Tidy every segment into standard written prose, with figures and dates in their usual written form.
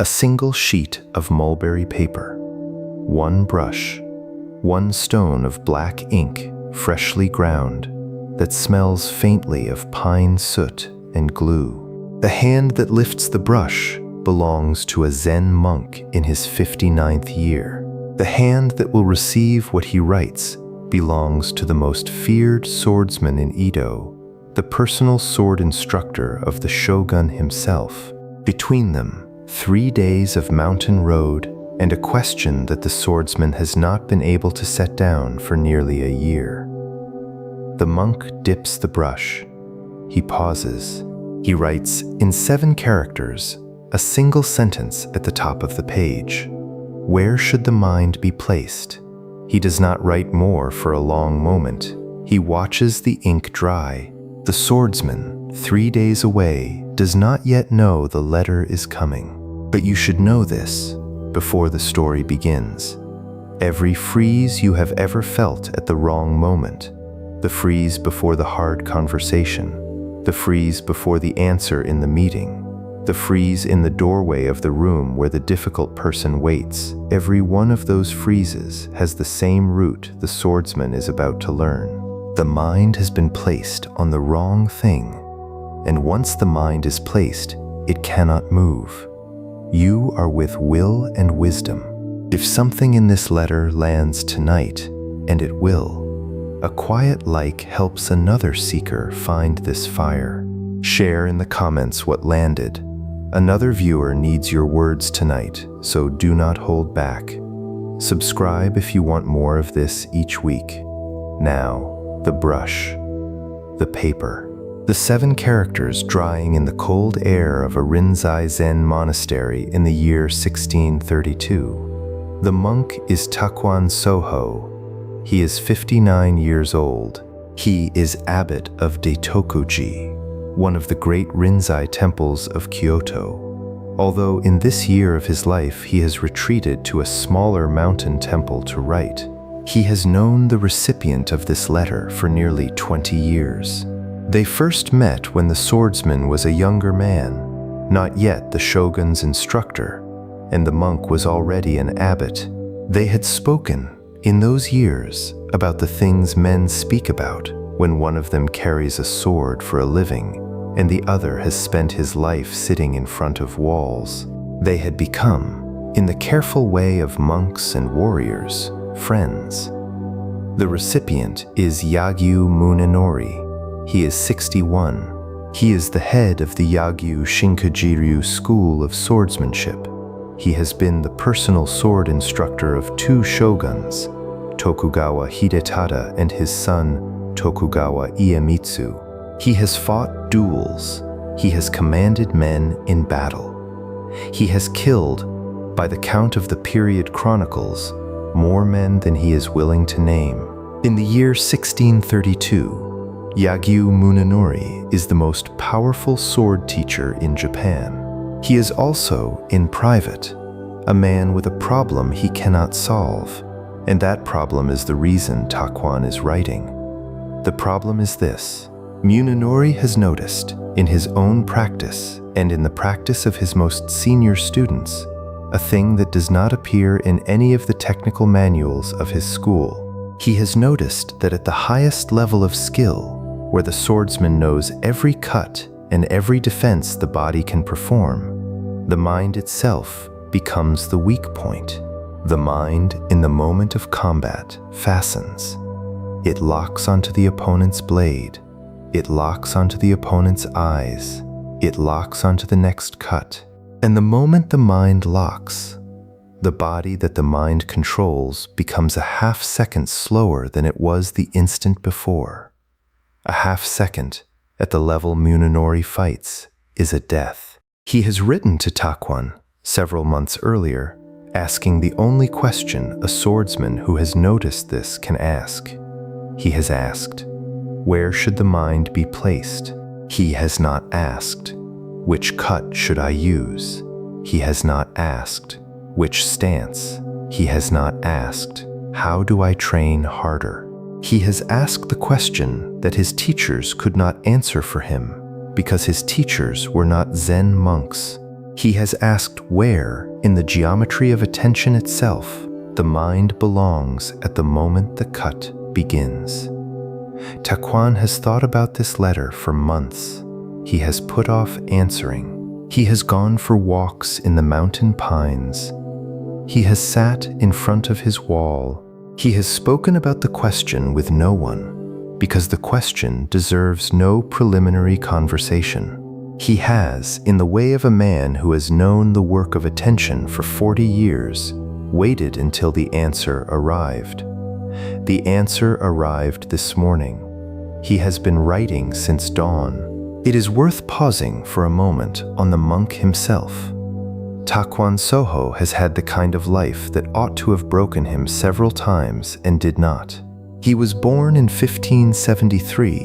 A single sheet of mulberry paper, one brush, one stone of black ink freshly ground that smells faintly of pine soot and glue. The hand that lifts the brush belongs to a Zen monk in his 59th year. The hand that will receive what he writes belongs to the most feared swordsman in Edo, the personal sword instructor of the shogun himself. Between them, 3 days of mountain road and a question that the swordsman has not been able to set down for nearly a year. The monk dips the brush. He pauses. He writes in 7 characters, a single sentence at the top of the page. Where should the mind be placed? He does not write more for a long moment. He watches the ink dry. The swordsman, 3 days away, does not yet know the letter is coming. But you should know this before the story begins. Every freeze you have ever felt at the wrong moment, the freeze before the hard conversation, the freeze before the answer in the meeting, the freeze in the doorway of the room where the difficult person waits, every one of those freezes has the same root the swordsman is about to learn. The mind has been placed on the wrong thing, and once the mind is placed, it cannot move. You are with will and wisdom. If something in this letter lands tonight, and it will, a quiet like helps another seeker find this fire. Share in the comments what landed. Another viewer needs your words tonight, so do not hold back. Subscribe if you want more of this each week. Now, the brush, the paper. The 7 characters drying in the cold air of a Rinzai Zen monastery in the year 1632. The monk is Takuan Soho. He is 59 years old. He is abbot of Daitokuji, one of the great Rinzai temples of Kyoto. Although in this year of his life he has retreated to a smaller mountain temple to write, he has known the recipient of this letter for nearly 20 years. They first met when the swordsman was a younger man, not yet the shogun's instructor, and the monk was already an abbot. They had spoken, in those years, about the things men speak about when one of them carries a sword for a living, and the other has spent his life sitting in front of walls. They had become, in the careful way of monks and warriors, friends. The recipient is Yagyu Munenori. He is 61. He is the head of the Yagyu Shinkajiryu School of Swordsmanship. He has been the personal sword instructor of 2 shoguns, Tokugawa Hidetada and his son, Tokugawa Iemitsu. He has fought duels. He has commanded men in battle. He has killed, by the count of the period chronicles, more men than he is willing to name. In the year 1632, Yagyu Munenori is the most powerful sword teacher in Japan. He is also, in private, a man with a problem he cannot solve, and that problem is the reason Takuan is writing. The problem is this. Munenori has noticed, in his own practice and in the practice of his most senior students, a thing that does not appear in any of the technical manuals of his school. He has noticed that at the highest level of skill, where the swordsman knows every cut and every defense the body can perform, the mind itself becomes the weak point. The mind, in the moment of combat, fastens. It locks onto the opponent's blade. It locks onto the opponent's eyes. It locks onto the next cut. And the moment the mind locks, the body that the mind controls becomes a half-second slower than it was the instant before. A half-second, at the level Munenori fights, is a death. He has written to Takuan several months earlier, asking the only question a swordsman who has noticed this can ask. He has asked, where should the mind be placed? He has not asked, which cut should I use? He has not asked, which stance? He has not asked, how do I train harder? He has asked the question that his teachers could not answer for him because his teachers were not Zen monks. He has asked where, in the geometry of attention itself, the mind belongs at the moment the cut begins. Takuan has thought about this letter for months. He has put off answering. He has gone for walks in the mountain pines. He has sat in front of his wall. He has spoken about the question with no one, because the question deserves no preliminary conversation. He has, in the way of a man who has known the work of attention for 40 years, waited until the answer arrived. The answer arrived this morning. He has been writing since dawn. It is worth pausing for a moment on the monk himself. Takuan Soho has had the kind of life that ought to have broken him several times and did not. He was born in 1573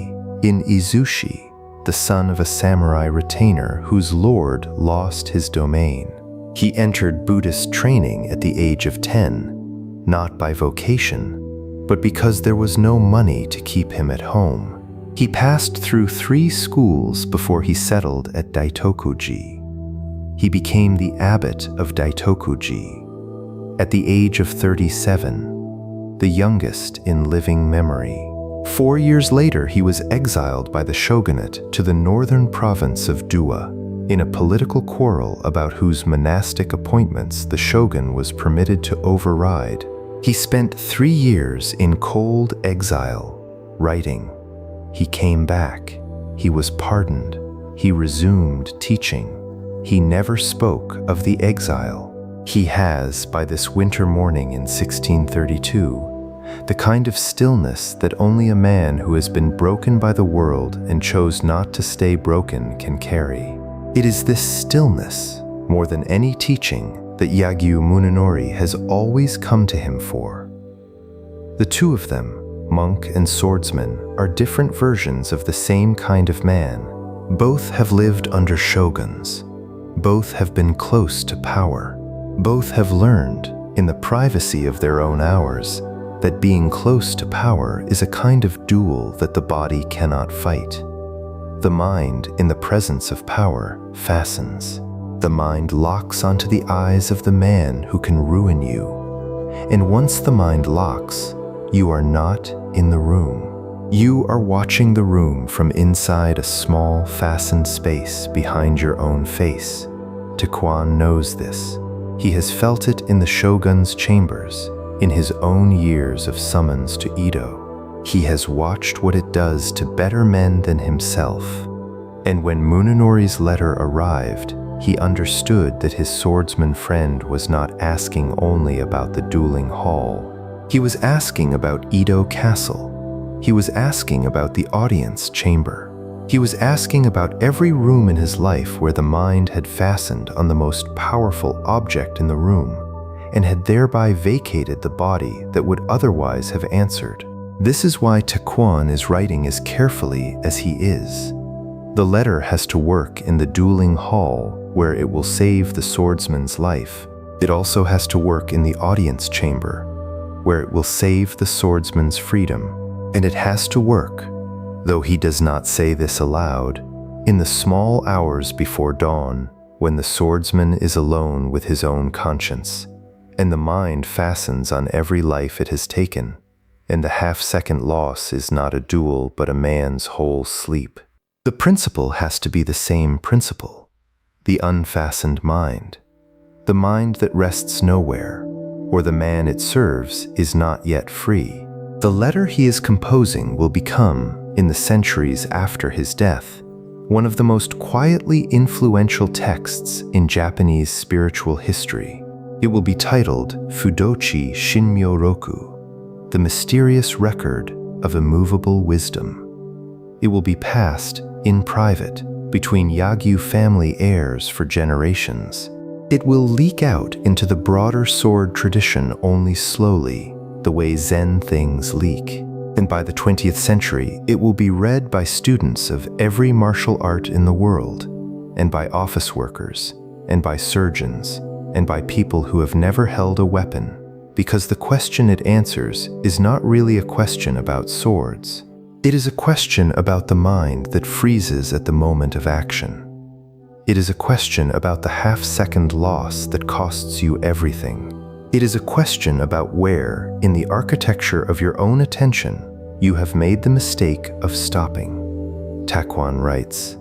in Izushi, the son of a samurai retainer whose lord lost his domain. He entered Buddhist training at the age of 10, not by vocation, but because there was no money to keep him at home. He passed through 3 schools before he settled at Daitokuji. He became the abbot of Daitokuji at the age of 37, the youngest in living memory. 4 years later, he was exiled by the shogunate to the northern province of Dua in a political quarrel about whose monastic appointments the shogun was permitted to override. He spent 3 years in cold exile, writing. He came back. He was pardoned. He resumed teaching. He never spoke of the exile. He has, by this winter morning in 1632, the kind of stillness that only a man who has been broken by the world and chose not to stay broken can carry. It is this stillness, more than any teaching, that Yagyu Munenori has always come to him for. The two of them, monk and swordsman, are different versions of the same kind of man. Both have lived under shoguns. Both have been close to power. Both have learned, in the privacy of their own hours, that being close to power is a kind of duel that the body cannot fight. The mind, in the presence of power, fastens. The mind locks onto the eyes of the man who can ruin you. And once the mind locks, you are not in the room. You are watching the room from inside a small, fastened space behind your own face. Takuan knows this. He has felt it in the shogun's chambers, in his own years of summons to Edo. He has watched what it does to better men than himself. And when Munenori's letter arrived, he understood that his swordsman friend was not asking only about the dueling hall. He was asking about Edo Castle. He was asking about the audience chamber. He was asking about every room in his life where the mind had fastened on the most powerful object in the room, and had thereby vacated the body that would otherwise have answered. This is why Takuan is writing as carefully as he is. The letter has to work in the dueling hall where it will save the swordsman's life. It also has to work in the audience chamber where it will save the swordsman's freedom. And it has to work, though he does not say this aloud, in the small hours before dawn when the swordsman is alone with his own conscience, and the mind fastens on every life it has taken, and the half-second loss is not a duel but a man's whole sleep. The principle has to be the same principle, the unfastened mind, the mind that rests nowhere, or the man it serves is not yet free. The letter he is composing will become, in the centuries after his death, one of the most quietly influential texts in Japanese spiritual history. It will be titled Fudochi Shinmyo-roku, the mysterious record of immovable wisdom. It will be passed, in private, between Yagyu family heirs for generations. It will leak out into the broader sword tradition only slowly, the way Zen things leak. And by the 20th century, it will be read by students of every martial art in the world, and by office workers, and by surgeons, and by people who have never held a weapon, because the question it answers is not really a question about swords. It is a question about the mind that freezes at the moment of action. It is a question about the half-second loss that costs you everything. It is a question about where, in the architecture of your own attention, you have made the mistake of stopping. Takuan writes,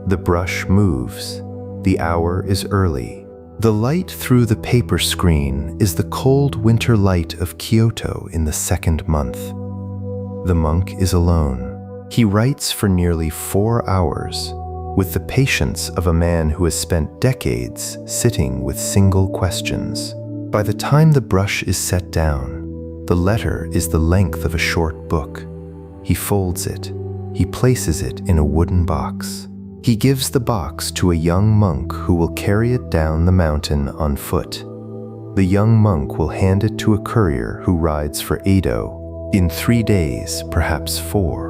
"The brush moves. The hour is early. The light through the paper screen is the cold winter light of Kyoto in the second month." The monk is alone. He writes for nearly 4 hours, with the patience of a man who has spent decades sitting with single questions. By the time the brush is set down, the letter is the length of a short book. He folds it. He places it in a wooden box. He gives the box to a young monk who will carry it down the mountain on foot. The young monk will hand it to a courier who rides for Edo in 3 days, perhaps 4.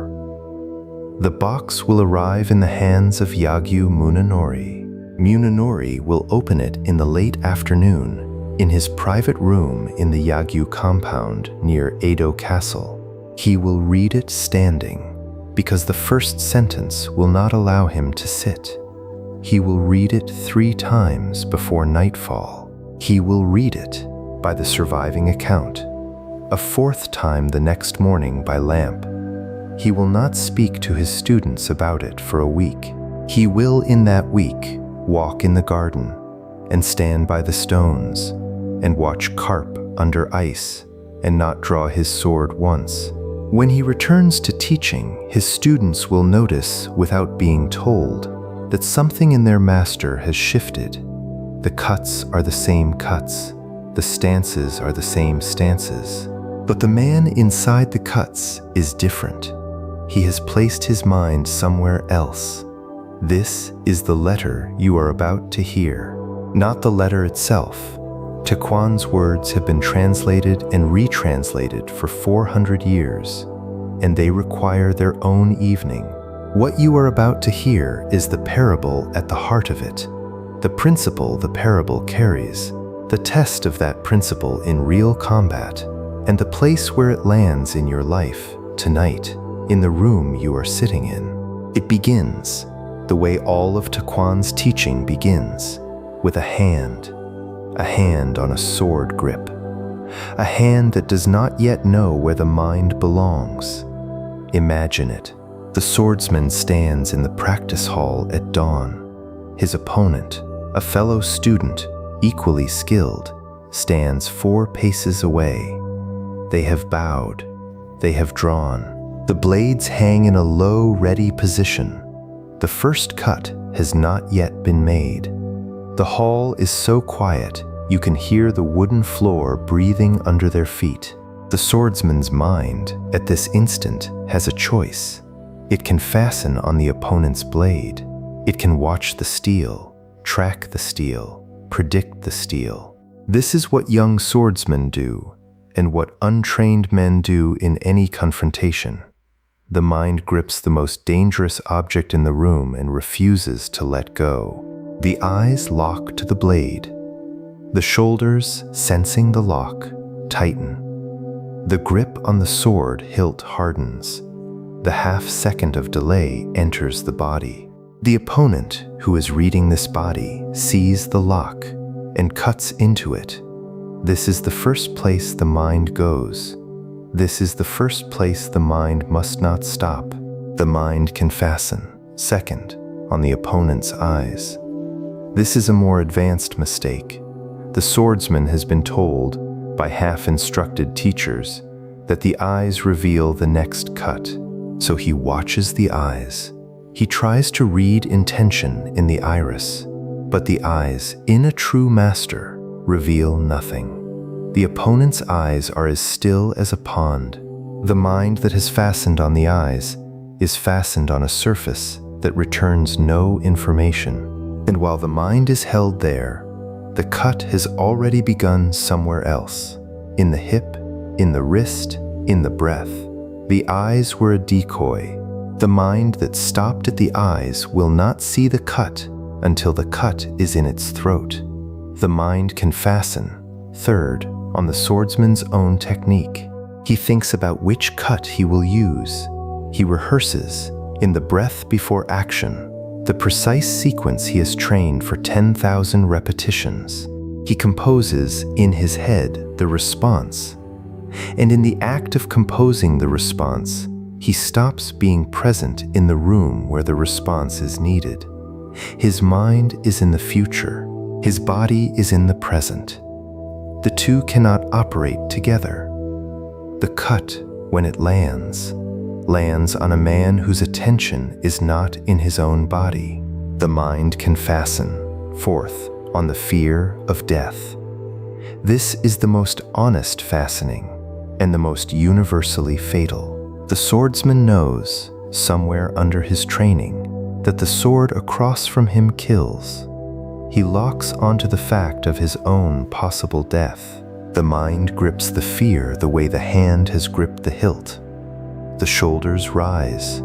The box will arrive in the hands of Yagyu Munenori. Munenori will open it in the late afternoon in his private room in the Yagyu compound near Edo Castle. He will read it standing, because the first sentence will not allow him to sit. He will read it 3 times before nightfall. He will read it by the surviving account, a 4th time the next morning by lamp. He will not speak to his students about it for a week. He will in that week walk in the garden and stand by the stones and watch carp under ice and not draw his sword once. When he returns to teaching, his students will notice, without being told, that something in their master has shifted. The cuts are the same cuts. The stances are the same stances. But the man inside the cuts is different. He has placed his mind somewhere else. This is the letter you are about to hear, not the letter itself. Takuan's words have been translated and retranslated for 400 years, and they require their own evening. What you are about to hear is the parable at the heart of it, the principle the parable carries, the test of that principle in real combat, and the place where it lands in your life, tonight, in the room you are sitting in. It begins, the way all of Takuan's teaching begins, with a hand on a sword grip, a hand that does not yet know where the mind belongs. Imagine it. The swordsman stands in the practice hall at dawn. His opponent, a fellow student, equally skilled, stands 4 paces away. They have bowed. They have drawn. The blades hang in a low, ready position. The first cut has not yet been made. The hall is so quiet, you can hear the wooden floor breathing under their feet. The swordsman's mind, at this instant, has a choice. It can fasten on the opponent's blade. It can watch the steel, track the steel, predict the steel. This is what young swordsmen do, and what untrained men do in any confrontation. The mind grips the most dangerous object in the room and refuses to let go. The eyes lock to the blade. The shoulders, sensing the lock, tighten. The grip on the sword hilt hardens. The half-second of delay enters the body. The opponent, who is reading this body, sees the lock and cuts into it. This is the first place the mind goes. This is the first place the mind must not stop. The mind can fasten, second, on the opponent's eyes. This is a more advanced mistake. The swordsman has been told, by half-instructed teachers, that the eyes reveal the next cut. So he watches the eyes. He tries to read intention in the iris, but the eyes, in a true master, reveal nothing. The opponent's eyes are as still as a pond. The mind that has fastened on the eyes is fastened on a surface that returns no information. And while the mind is held there, the cut has already begun somewhere else, in the hip, in the wrist, in the breath. The eyes were a decoy. The mind that stopped at the eyes will not see the cut until the cut is in its throat. The mind can fasten, third, on the swordsman's own technique. He thinks about which cut he will use. He rehearses, in the breath before action, the precise sequence he has trained for 10,000 repetitions. He composes in his head the response, and in the act of composing the response, he stops being present in the room where the response is needed. His mind is in the future. His body is in the present. The two cannot operate together. The cut, when it lands on a man whose attention is not in his own body. The mind can fasten, forth, on the fear of death. This is the most honest fastening and the most universally fatal. The swordsman knows, somewhere under his training, that the sword across from him kills. He locks onto the fact of his own possible death. The mind grips the fear the way the hand has gripped the hilt. The shoulders rise.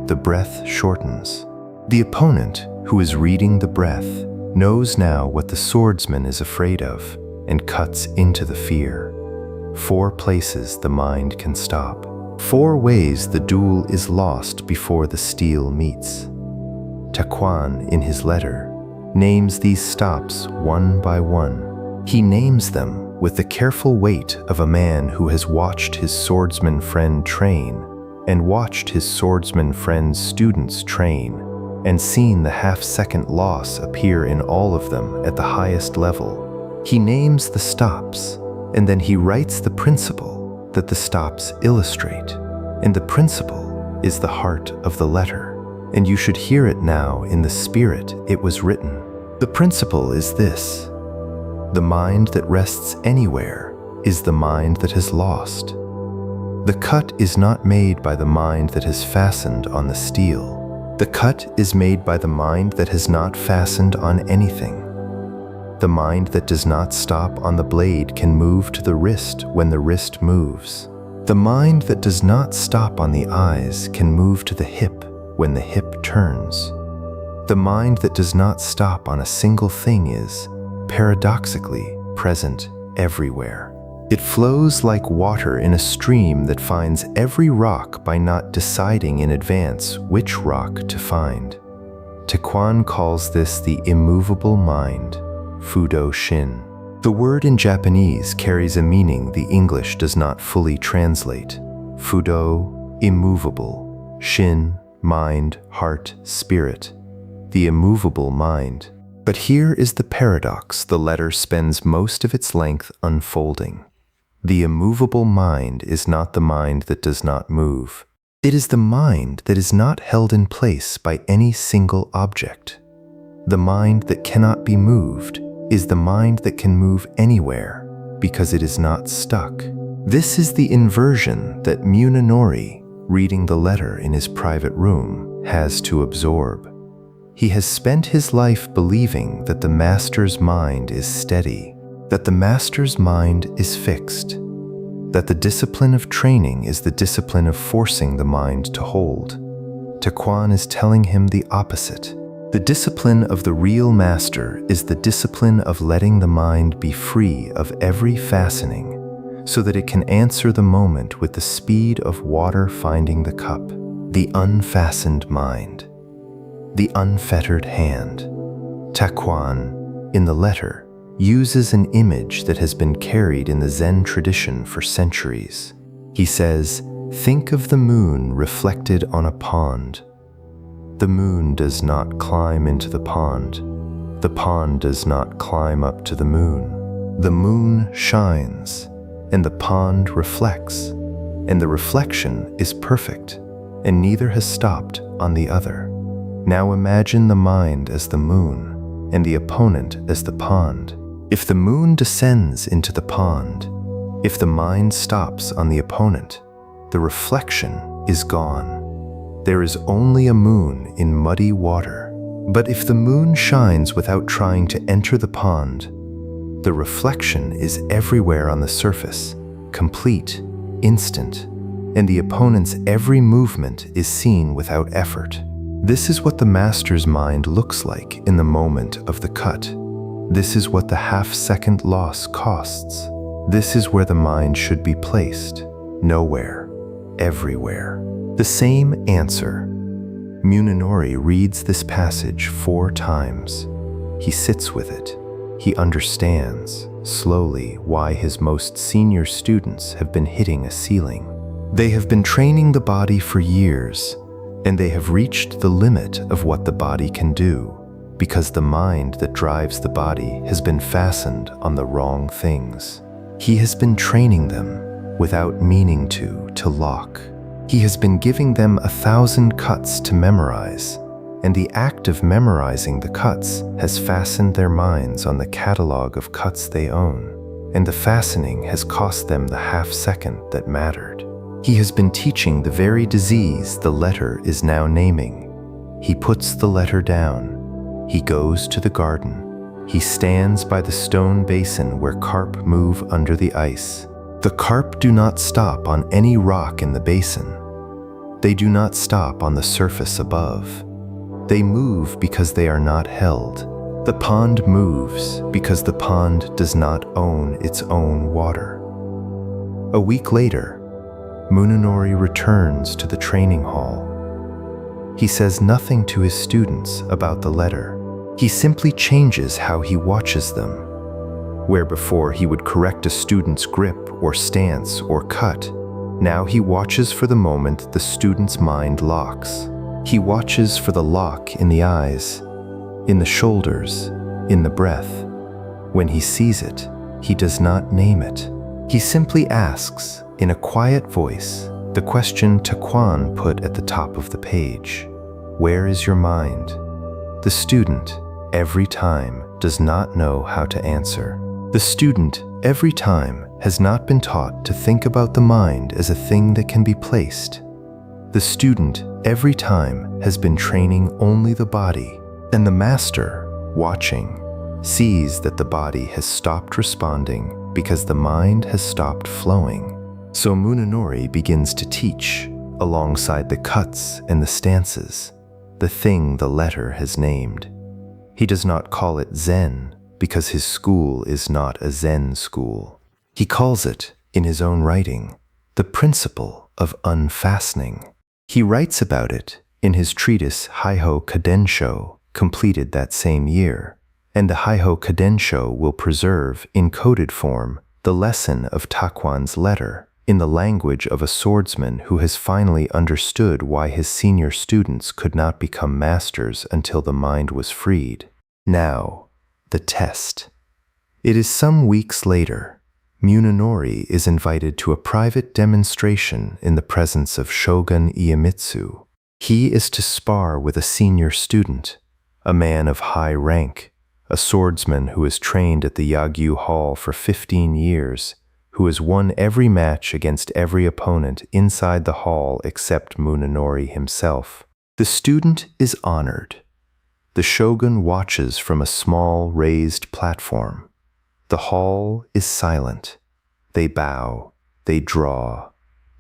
The breath shortens. The opponent, who is reading the breath, knows now what the swordsman is afraid of and cuts into the fear. 4 places the mind can stop. 4 ways the duel is lost before the steel meets. Takuan, in his letter, names these stops one by one. He names them with the careful weight of a man who has watched his swordsman friend train and watched his swordsman friend's students train and seen the half-second loss appear in all of them at the highest level. He names the stops, and then he writes the principle that the stops illustrate. And the principle is the heart of the letter, and you should hear it now in the spirit it was written. The principle is this: the mind that rests anywhere is the mind that has lost. The cut is not made by the mind that has fastened on the steel. The cut is made by the mind that has not fastened on anything. The mind that does not stop on the blade can move to the wrist when the wrist moves. The mind that does not stop on the eyes can move to the hip when the hip turns. The mind that does not stop on a single thing is, paradoxically, present everywhere. It flows like water in a stream that finds every rock by not deciding in advance which rock to find. Takuan calls this the immovable mind, Fudo Shin. The word in Japanese carries a meaning the English does not fully translate. Fudo, immovable. Shin, mind, heart, spirit. The immovable mind. But here is the paradox the letter spends most of its length unfolding. The immovable mind is not the mind that does not move. It is the mind that is not held in place by any single object. The mind that cannot be moved is the mind that can move anywhere because it is not stuck. This is the inversion that Munenori, reading the letter in his private room, has to absorb. He has spent his life believing that the master's mind is steady, that the master's mind is fixed, that the discipline of training is the discipline of forcing the mind to hold. Takuan is telling him the opposite. The discipline of the real master is the discipline of letting the mind be free of every fastening so that it can answer the moment with the speed of water finding the cup. The unfastened mind. The unfettered hand. Takuan, in the letter, uses an image that has been carried in the Zen tradition for centuries. He says, think of the moon reflected on a pond. The moon does not climb into the pond. The pond does not climb up to the moon. The moon shines, and the pond reflects, and the reflection is perfect, and neither has stopped on the other. Now imagine the mind as the moon, and the opponent as the pond. If the moon descends into the pond, if the mind stops on the opponent, the reflection is gone. There is only a moon in muddy water. But if the moon shines without trying to enter the pond, the reflection is everywhere on the surface, complete, instant, and the opponent's every movement is seen without effort. This is what the master's mind looks like in the moment of the cut. This is what the half-second loss costs. This is where the mind should be placed. Nowhere. Everywhere. The same answer. Munenori reads this passage 4 times. He sits with it. He understands, slowly, why his most senior students have been hitting a ceiling. They have been training the body for years, and they have reached the limit of what the body can do, because the mind that drives the body has been fastened on the wrong things. He has been training them, without meaning to lock. He has been giving them 1,000 cuts to memorize, and the act of memorizing the cuts has fastened their minds on the catalog of cuts they own, and the fastening has cost them the half-second that mattered. He has been teaching the very disease the letter is now naming. He puts the letter down. He goes to the garden. He stands by the stone basin where carp move under the ice. The carp do not stop on any rock in the basin. They do not stop on the surface above. They move because they are not held. The pond moves because the pond does not own its own water. A week later, Munenori returns to the training hall. He says nothing to his students about the letter. He simply changes how he watches them. Where before he would correct a student's grip or stance or cut, now he watches for the moment the student's mind locks. He watches for the lock in the eyes, in the shoulders, in the breath. When he sees it, he does not name it. He simply asks, in a quiet voice, the question Takuan put at the top of the page. Where is your mind? The student, every time, does not know how to answer. The student, every time, has not been taught to think about the mind as a thing that can be placed. The student, every time, has been training only the body, and the master, watching, sees that the body has stopped responding because the mind has stopped flowing. So Munenori begins to teach, alongside the cuts and the stances, the thing the letter has named. He does not call it Zen, because his school is not a Zen school. He calls it, in his own writing, the principle of unfastening. He writes about it in his treatise Heiho Kadensho, completed that same year, and the Heiho Kadensho will preserve, in coded form, the lesson of Takuan's letter, in the language of a swordsman who has finally understood why his senior students could not become masters until the mind was freed. Now, the test. It is some weeks later. Munenori is invited to a private demonstration in the presence of Shogun Iemitsu. He is to spar with a senior student, a man of high rank, a swordsman who has trained at the Yagyu Hall for 15 years, who has won every match against every opponent inside the hall except Munenori himself. The student is honored. The shogun watches from a small raised platform. The hall is silent. They bow, they draw,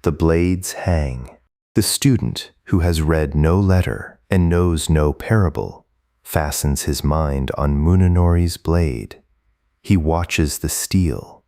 the blades hang. The student, who has read no letter and knows no parable, fastens his mind on Munenori's blade. He watches the steel.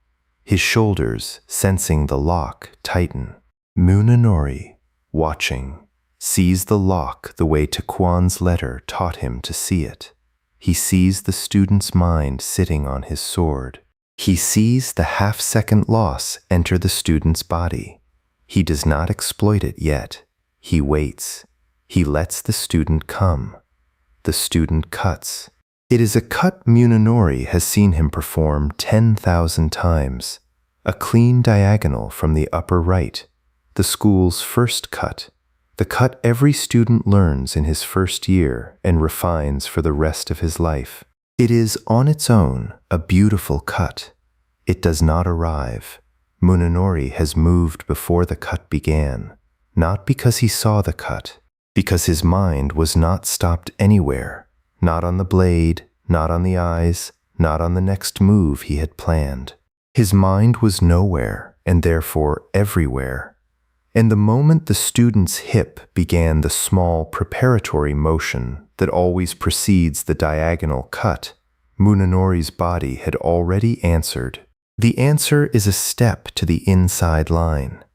His shoulders, sensing the lock, tighten. Munenori, watching, sees the lock the way Takuan's letter taught him to see it. He sees the student's mind sitting on his sword. He sees the half-second loss enter the student's body. He does not exploit it yet. He waits. He lets the student come. The student cuts. It is a cut Munenori has seen him perform 10,000 times. A clean diagonal from the upper right, the school's first cut, the cut every student learns in his first year and refines for the rest of his life. It is on its own a beautiful cut. It does not arrive. Munenori has moved before the cut began, not because he saw the cut, because his mind was not stopped anywhere. Not on the blade, not on the eyes, not on the next move he had planned. His mind was nowhere, and therefore everywhere. And the moment the student's hip began the small preparatory motion that always precedes the diagonal cut, Munenori's body had already answered. The answer is a step to the inside line.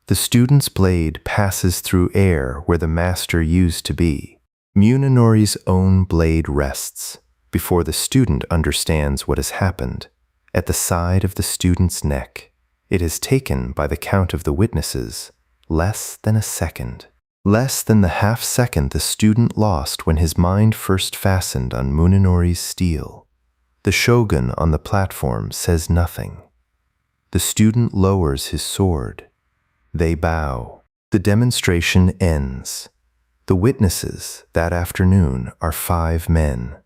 The student's blade passes through air where the master used to be. Munenori's own blade rests, before the student understands what has happened, at the side of the student's neck. It is taken by the count of the witnesses, less than a second. Less than the half-second the student lost when his mind first fastened on Munenori's steel. The shogun on the platform says nothing. The student lowers his sword. They bow. The demonstration ends. The witnesses that afternoon are 5 men.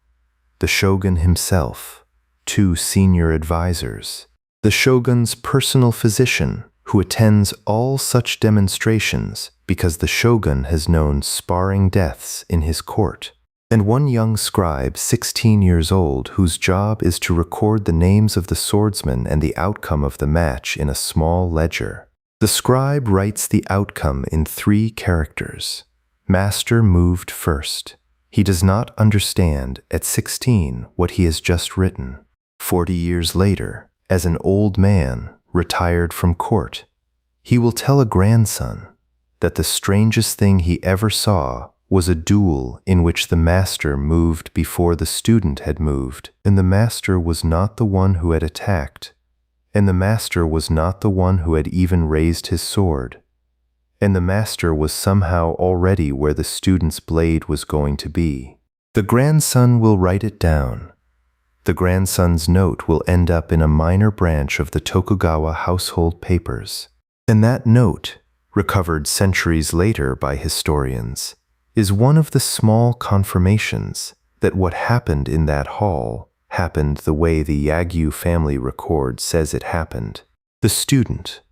The shogun himself, 2 senior advisors, the shogun's personal physician who attends all such demonstrations because the shogun has known sparring deaths in his court, and 1 young scribe 16 years old whose job is to record the names of the swordsmen and the outcome of the match in a small ledger. The scribe writes the outcome in 3 characters. Master moved first. He does not understand at 16 what he has just written. 40 years later, as an old man retired from court, he will tell a grandson that the strangest thing he ever saw was a duel in which the master moved before the student had moved, and the master was not the one who had attacked, and the master was not the one who had even raised his sword, and the master was somehow already where the student's blade was going to be. The grandson will write it down. The grandson's note will end up in a minor branch of the Tokugawa household papers. And that note, recovered centuries later by historians, is one of the small confirmations that what happened in that hall happened the way the Yagyu family record says it happened. The student,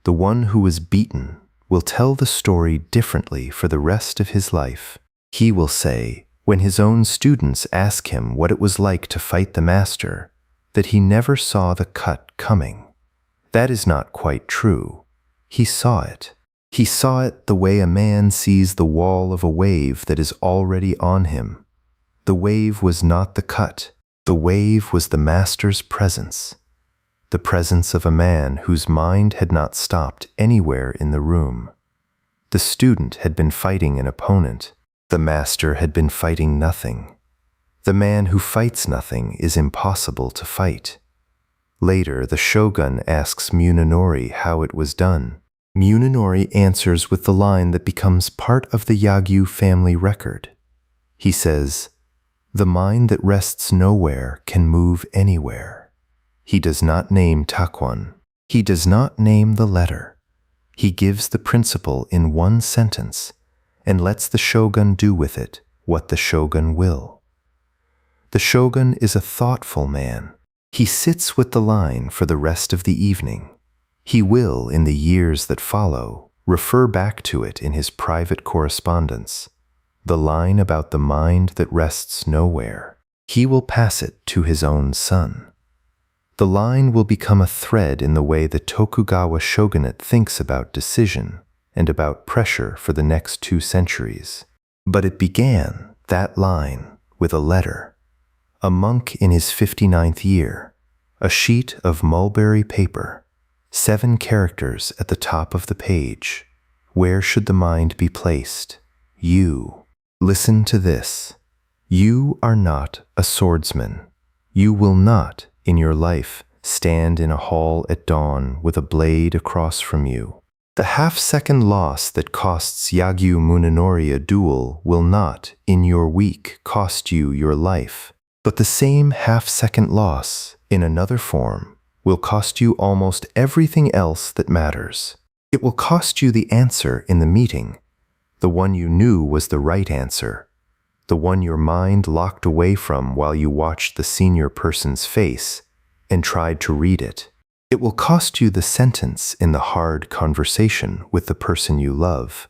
the one who was beaten, will tell the story differently for the rest of his life. He will say, when his own students ask him what it was like to fight the master, that he never saw the cut coming. That is not quite true. He saw it. He saw it the way a man sees the wall of a wave that is already on him. The wave was not the cut. The wave was the master's presence. The presence of a man whose mind had not stopped anywhere in the room. The student had been fighting an opponent. The master had been fighting nothing. The man who fights nothing is impossible to fight. Later, the shogun asks Munenori how it was done. Munenori answers with the line that becomes part of the Yagyu family record. He says, "The mind that rests nowhere can move anywhere." He does not name Takuan. He does not name the letter. He gives the principle in 1 sentence and lets the shogun do with it what the shogun will. The shogun is a thoughtful man. He sits with the line for the rest of the evening. He will, in the years that follow, refer back to it in his private correspondence, the line about the mind that rests nowhere. He will pass it to his own son. The line will become a thread in the way the Tokugawa shogunate thinks about decision and about pressure for the next 2 centuries. But it began, that line, with a letter. A monk in his 59th year, a sheet of mulberry paper, 7 characters at the top of the page. Where should the mind be placed? You. Listen to this. You are not a swordsman. You will not, in your life, stand in a hall at dawn with a blade across from you. The half-second loss that costs Yagyu Munenori a duel will not, in your week, cost you your life. But the same half-second loss, in another form, will cost you almost everything else that matters. It will cost you the answer in the meeting, the one you knew was the right answer, the one your mind locked away from while you watched the senior person's face and tried to read it. It will cost you the sentence in the hard conversation with the person you love,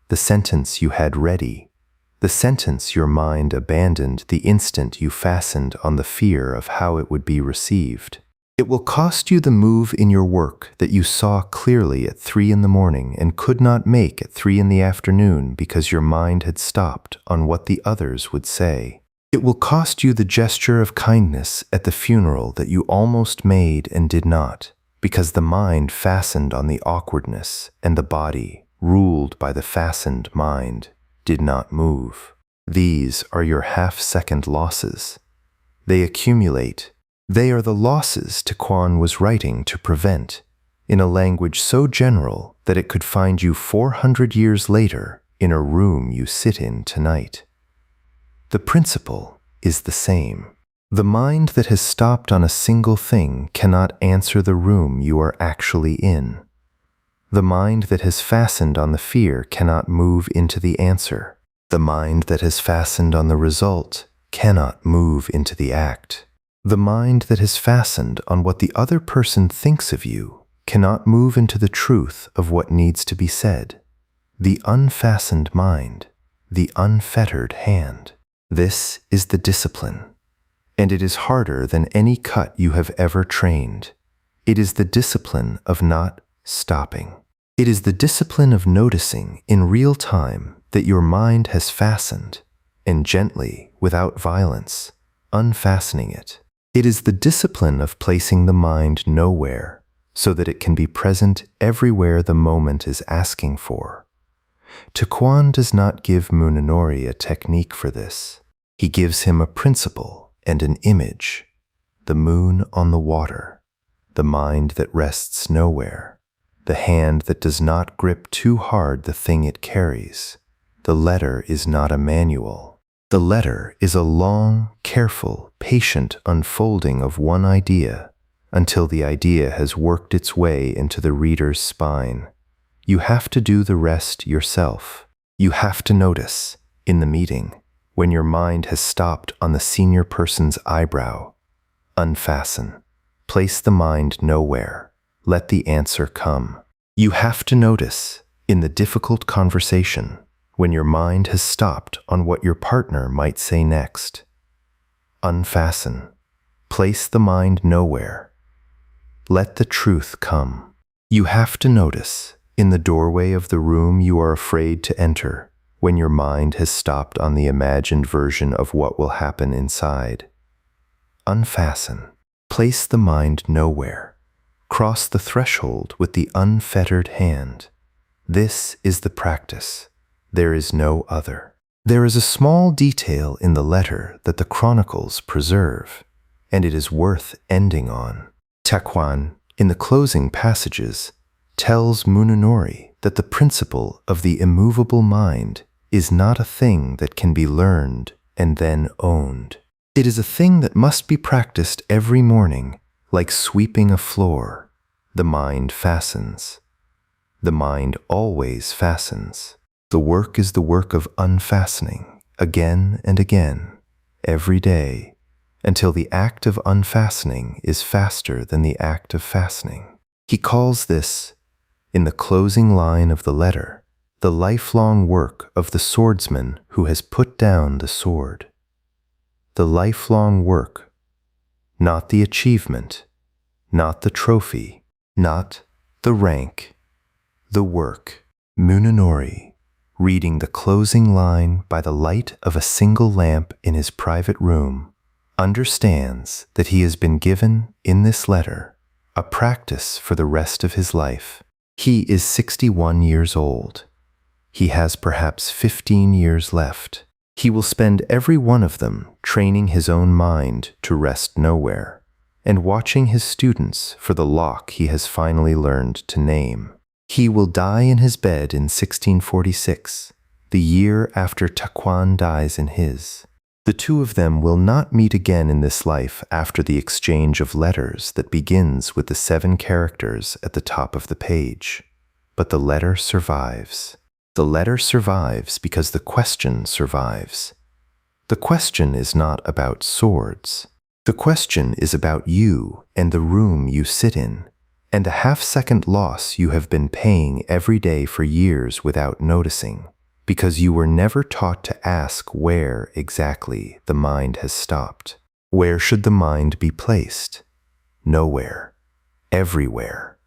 the sentence you had ready, the sentence your mind abandoned the instant you fastened on the fear of how it would be received. It will cost you the move in your work that you saw clearly at 3 in the morning and could not make at 3 in the afternoon because your mind had stopped on what the others would say. It will cost you the gesture of kindness at the funeral that you almost made and did not, because the mind fastened on the awkwardness and the body, ruled by the fastened mind, did not move. These are your half-second losses. They accumulate. They are the losses Takuan was writing to prevent, in a language so general that it could find you 400 years later in a room you sit in tonight. The principle is the same. The mind that has stopped on a single thing cannot answer the room you are actually in. The mind that has fastened on the fear cannot move into the answer. The mind that has fastened on the result cannot move into the act. The mind that has fastened on what the other person thinks of you cannot move into the truth of what needs to be said. The unfastened mind, the unfettered hand. This is the discipline, and it is harder than any cut you have ever trained. It is the discipline of not stopping. It is the discipline of noticing in real time that your mind has fastened, and gently, without violence, unfastening it. It is the discipline of placing the mind nowhere, so that it can be present everywhere the moment is asking for. Takuan does not give Munenori a technique for this. He gives him a principle and an image, the moon on the water, the mind that rests nowhere, the hand that does not grip too hard the thing it carries. The letter is not a manual. The letter is a long, careful, patient unfolding of one idea until the idea has worked its way into the reader's spine. You have to do the rest yourself. You have to notice, in the meeting, when your mind has stopped on the senior person's eyebrow. Unfasten. Place the mind nowhere. Let the answer come. You have to notice, in the difficult conversation, when your mind has stopped on what your partner might say next. Unfasten. Place the mind nowhere. Let the truth come. You have to notice, in the doorway of the room you are afraid to enter, when your mind has stopped on the imagined version of what will happen inside. Unfasten. Place the mind nowhere. Cross the threshold with the unfettered hand. This is the practice. There is no other. There is a small detail in the letter that the chronicles preserve, and it is worth ending on. Takuan, in the closing passages, tells Munenori that the principle of the immovable mind is not a thing that can be learned and then owned. It is a thing that must be practiced every morning, like sweeping a floor. The mind fastens. The mind always fastens. The work is the work of unfastening, again and again, every day, until the act of unfastening is faster than the act of fastening. He calls this, in the closing line of the letter, the lifelong work of the swordsman who has put down the sword. The lifelong work, not the achievement, not the trophy, not the rank, the work. Munenori, reading the closing line by the light of a single lamp in his private room, understands that he has been given, in this letter, a practice for the rest of his life. He is 61 years old. He has perhaps 15 years left. He will spend every one of them training his own mind to rest nowhere, and watching his students for the lock he has finally learned to name. He will die in his bed in 1646, the year after Takuan dies in his. The two of them will not meet again in this life after the exchange of letters that begins with the 7 characters at the top of the page. But the letter survives. The letter survives because the question survives. The question is not about swords. The question is about you and the room you sit in, and a half-second loss you have been paying every day for years without noticing, because you were never taught to ask where exactly the mind has stopped. Where should the mind be placed? Nowhere. Everywhere.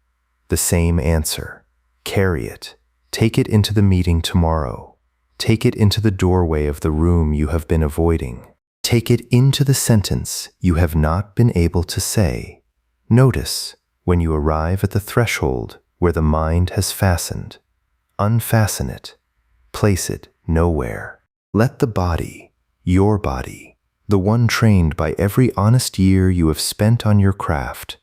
The same answer. Carry it. Take it into the meeting tomorrow. Take it into the doorway of the room you have been avoiding. Take it into the sentence you have not been able to say. Notice, When you arrive at the threshold where the mind has fastened, unfasten it. Place it nowhere. Let the body, your body, the one trained by every honest year you have spent on your craft,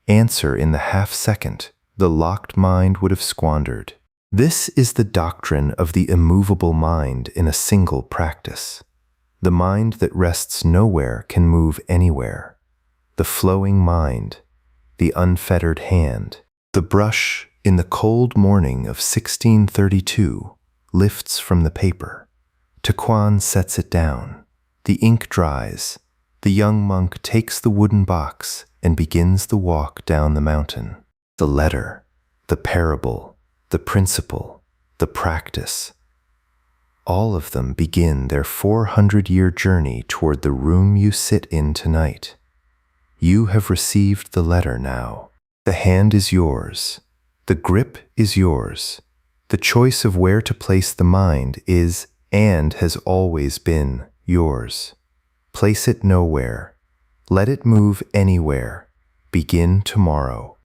answer in the half-second the locked mind would have squandered. This is the doctrine of the immovable mind in a single practice. The mind that rests nowhere can move anywhere. The flowing mind, the unfettered hand. The brush in the cold morning of 1632 lifts from the paper. Takuan sets it down. The ink dries. The young monk takes the wooden box and begins the walk down the mountain. The letter, the parable, the principle, the practice. All of them begin their 400-year journey toward the room you sit in tonight. You have received the letter now. The hand is yours. The grip is yours. The choice of where to place the mind is and has always been yours. Place it nowhere. Let it move anywhere. Begin tomorrow.